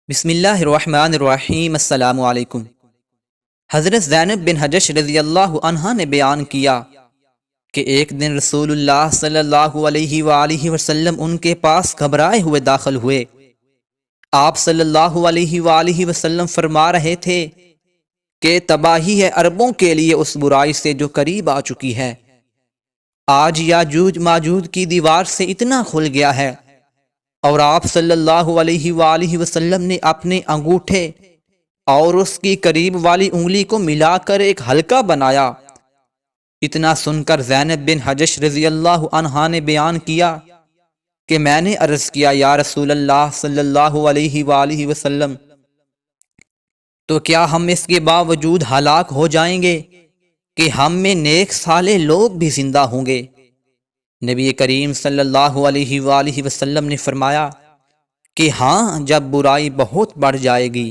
بسم اللہ الرحمن الرحیم۔ السلام علیکم۔ حضرت زینب بن حجش رضی اللہ عنہ نے بیان کیا کہ ایک دن رسول اللہ صلی اللہ علیہ وآلہ وسلم ان کے پاس گھبرائے ہوئے داخل ہوئے۔ آپ صلی اللہ علیہ وآلہ وسلم فرما رہے تھے کہ تباہی ہے عربوں کے لیے اس برائی سے جو قریب آ چکی ہے۔ آج یاجوج ماجوج کی دیوار سے اتنا کھل گیا ہے، اور آپ صلی اللہ علیہ وآلہ وسلم نے اپنے انگوٹھے اور اس کی قریب والی انگلی کو ملا کر ایک حلقہ بنایا۔ اتنا سن کر زینب بن حجش رضی اللہ عنہا نے بیان کیا کہ میں نے عرض کیا، یا رسول اللہ صلی اللہ علیہ وآلہ وسلم، تو کیا ہم اس کے باوجود ہلاک ہو جائیں گے کہ ہم میں نیک صالح لوگ بھی زندہ ہوں گے؟ نبی کریم صلی اللہ علیہ وآلہ وسلم نے فرمایا کہ ہاں، جب برائی بہت بڑھ جائے گی